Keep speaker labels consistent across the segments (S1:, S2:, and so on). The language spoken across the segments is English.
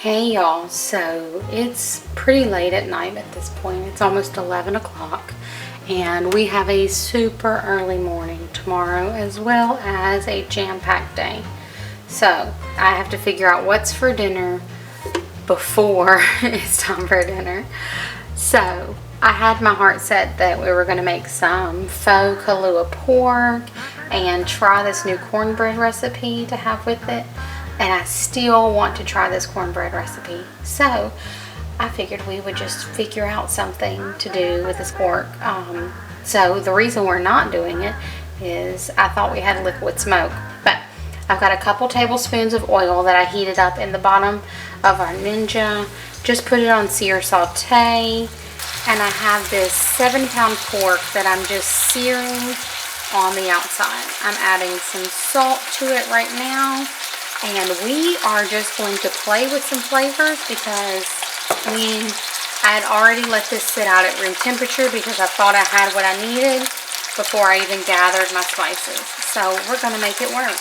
S1: Hey y'all, so it's pretty late at night at this point. It's almost 11 o'clock and we have a super early morning tomorrow as well as a jam-packed day. So I have to figure out what's for dinner before it's time for dinner. So I had my heart set that we were going to make some faux kaluha pork and try this new cornbread recipe to have with it. And I still want to try this cornbread recipe. So I figured we would just figure out something to do with this pork. So the reason we're not doing it is I thought we had liquid smoke. But I've got a couple tablespoons of oil that I heated up in the bottom of our Ninja. Just put it on sear saute. And I have this 7-pound pork that I'm just searing on the outside. I'm adding some salt to it right now. And we are just going to play with some flavors because I had already let this sit out at room temperature because I thought I had what I needed before I even gathered my spices. So we're going to make it work.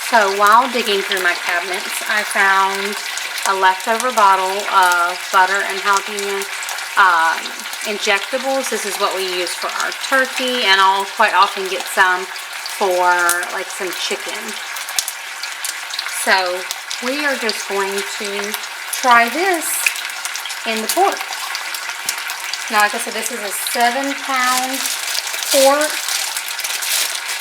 S1: So while digging through my cabinets, I found a leftover bottle of butter and jalapeno injectables. This is what we use for our turkey, and I'll quite often get some for like some chicken. So we are just going to try this in the pork. Now, like I said, this is a 7-pound pork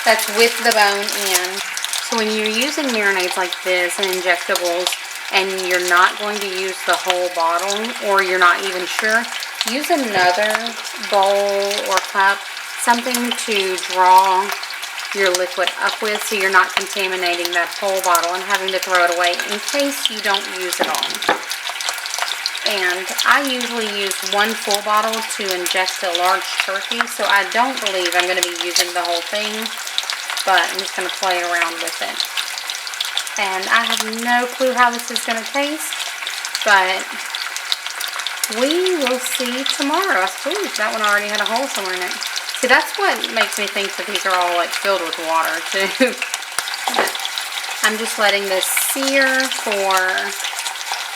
S1: that's with the bone in. So when you're using marinades like this and injectables and you're not going to use the whole bottle or you're not even sure, use another bowl or cup, something to draw your liquid up with so you're not contaminating that whole bottle and having to throw it away in case you don't use it all. And I usually use 1 full bottle to inject a large turkey, so I don't believe I'm going to be using the whole thing, but I'm just going to play around with it. And I have no clue how this is going to taste, but we will see tomorrow. I suppose that one already had a hole somewhere in it. See, that's what makes me think that these are all like filled with water too. I'm just letting this sear for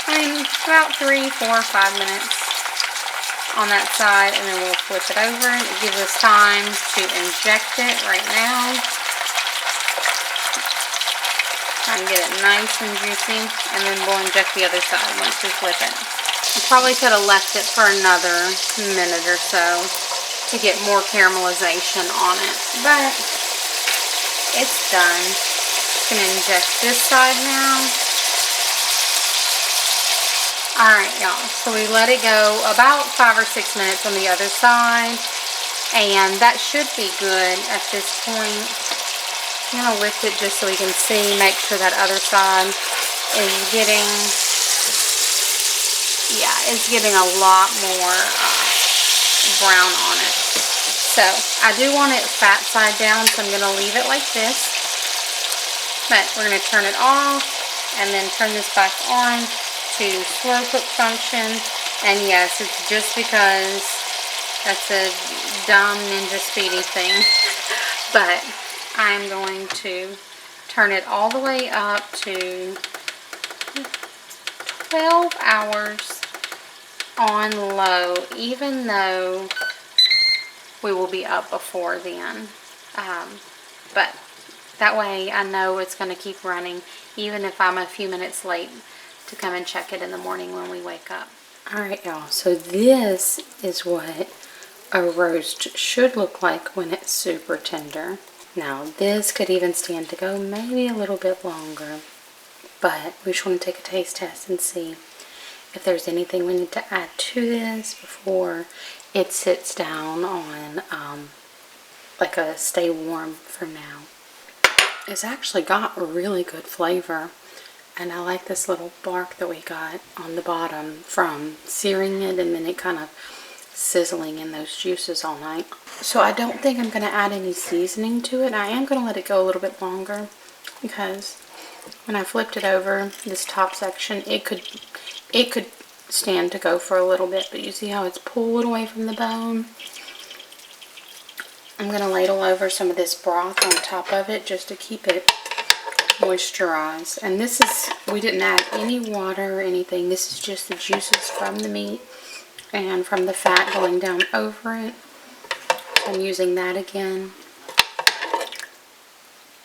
S1: about 3, 4, 5 minutes on that side, and then we'll flip it over. It gives us time to inject it right now. Try and get it nice and juicy, and then we'll inject the other side once we flip it. I probably could have left it for another minute or so to get more caramelization on it, but it's done. Just gonna inject this side now. Alright y'all, so we let it go about 5 or 6 minutes on the other side, and that should be good at this point. I'm gonna lift it just so we can see, make sure that other side is getting, yeah, it's getting a lot more brown on it. So I do want it fat side down, so I'm going to leave it like this. But we're going to turn it off and then turn this back on to slow cook function. And yes, it's just because that's a dumb Ninja Speedy thing. But I'm going to turn it all the way up to 12 hours on low, even though we will be up before then. But that way I know it's going to keep running, even if I'm a few minutes late to come and check it in the morning when we wake up. Alright y'all, so this is what a roast should look like when it's super tender. Now this could even stand to go maybe a little bit longer, but we just want to take a taste test and see if there's anything we need to add to this before it sits down on like a stay warm for now. It's actually got a really good flavor, and I like this little bark that we got on the bottom from searing it and then it kind of sizzling in those juices all night. So I don't think I'm going to add any seasoning to it. I am going to let it go a little bit longer because when I flipped it over, this top section, it could stand to go for a little bit, but you see how it's pulled away from the bone? I'm going to ladle over some of this broth on top of it just to keep it moisturize. And this is, we didn't add any water or anything. This is just the juices from the meat and from the fat going down over it. So I'm using that again.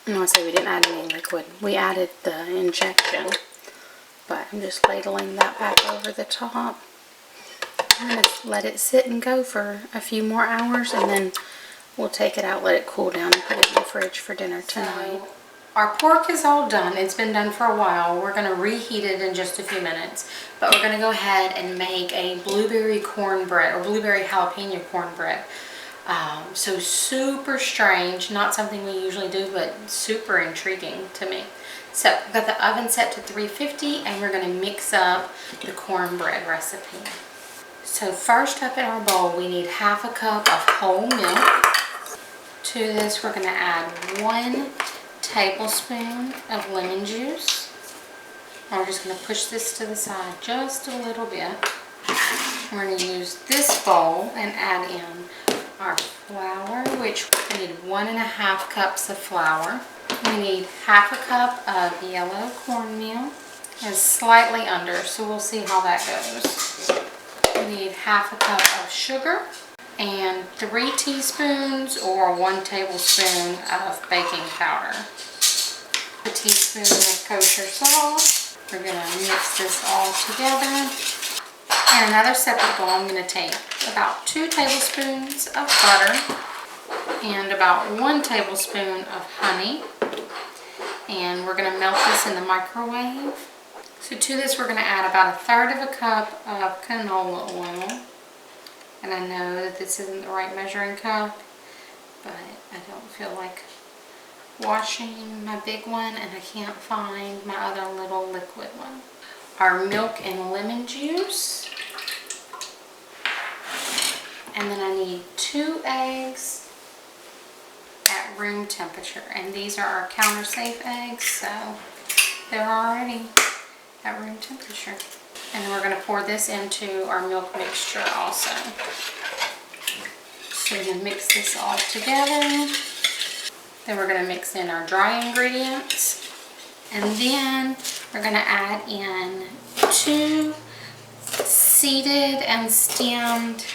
S1: And I'll say we didn't add any liquid. We added the injection, but I'm just ladling that back over the top. I'm going to let it sit and go for a few more hours, and then we'll take it out, let it cool down, and put it in the fridge for dinner tonight. So, our pork is all done. It's been done for a while. We're going to reheat it in just a few minutes. But we're going to go ahead and make a blueberry cornbread, or blueberry jalapeno cornbread. So super strange, not something we usually do, but super intriguing to me. So I've got the oven set to 350, and we're going to mix up the cornbread recipe. So first up in our bowl, we need half a cup of whole milk. To this, we're going to add 1 tablespoon of lemon juice. And we're just going to push this to the side just a little bit. We're going to use this bowl and add in our flour, which we need 1.5 cups of flour. We need half a cup of yellow cornmeal. It's slightly under, so we'll see how that goes. We need half a cup of sugar and 3 teaspoons or 1 tablespoon of baking powder. A teaspoon of kosher salt. We're going to mix this all together. In another separate bowl, I'm going to take about 2 tablespoons of butter and about 1 tablespoon of honey. And we're going to melt this in the microwave. So to this, we're going to add about 1/3 of a cup of canola oil. And I know that this isn't the right measuring cup, but I don't feel like washing my big one, and I can't find my other little liquid one. Our milk and lemon juice. And then I need 2 eggs at room temperature. And these are our counter safe eggs, so they're already at room temperature. And then we're going to pour this into our milk mixture also. So we're going to mix this all together. Then we're going to mix in our dry ingredients. And then we're going to add in 2 seeded and stemmed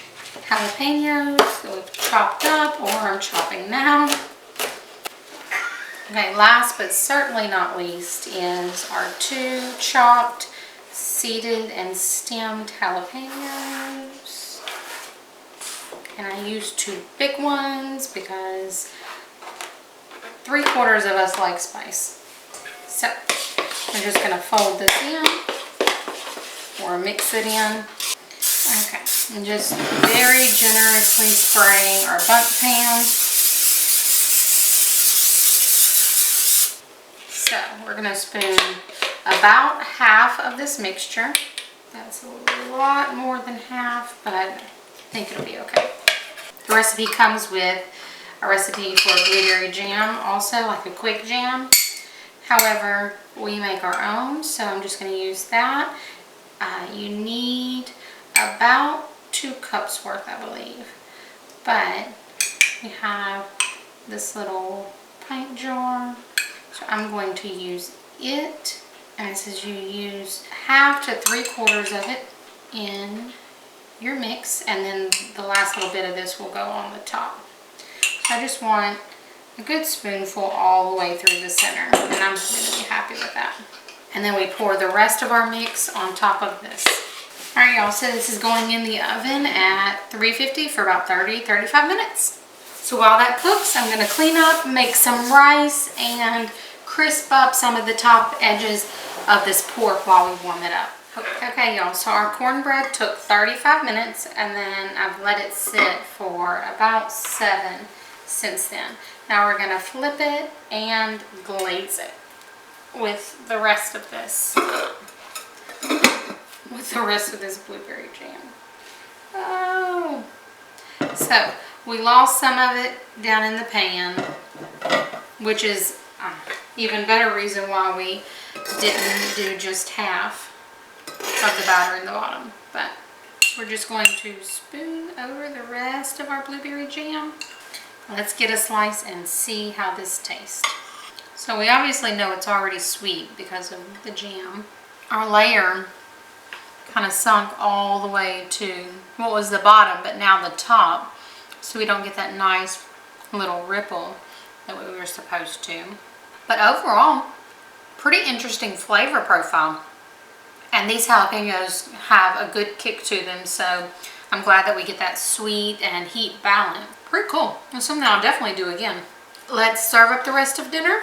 S1: jalapenos that we've chopped up, or I'm chopping now. Okay, last but certainly not least is our 2 chopped, seeded and stemmed jalapenos. And I used 2 big ones because 3/4 of us like spice. So we're just going to fold this in or mix it in. Okay, and just very generously spraying our bundt pan. So we're going to spoon about half of this mixture. That's a lot more than half, but I think it'll be okay. The recipe comes with a recipe for blueberry jam, also like a quick jam. However, we make our own, so I'm just going to use that. You need about 2 cups worth, I believe. But we have this little pint jar, so I'm going to use it. And it says you use half to 3/4 of it in your mix, and then the last little bit of this will go on the top. So I just want a good spoonful all the way through the center, and I'm going to be happy with that. And then we pour the rest of our mix on top of this. Alright y'all, so this is going in the oven at 350 for about 30-35 minutes. So while that cooks, I'm going to clean up, make some rice, and crisp up some of the top edges of this pork while we warm it up. Okay y'all, so our cornbread took 35 minutes, and then I've let it sit for about 7 since then. Now we're going to flip it and glaze it with the rest of this. With the rest of this blueberry jam. Oh! So, we lost some of it down in the pan, which is even better reason why we didn't do just half of the batter in the bottom. But we're just going to spoon over the rest of our blueberry jam. Let's get a slice and see how this tastes. So we obviously know it's already sweet because of the jam. Our layer kind of sunk all the way to what was the bottom, but now the top, so we don't get that nice little ripple that we were supposed to. But overall, pretty interesting flavor profile. And these jalapenos have a good kick to them, so I'm glad that we get that sweet and heat balance. Pretty cool. It's something I'll definitely do again. Let's serve up the rest of dinner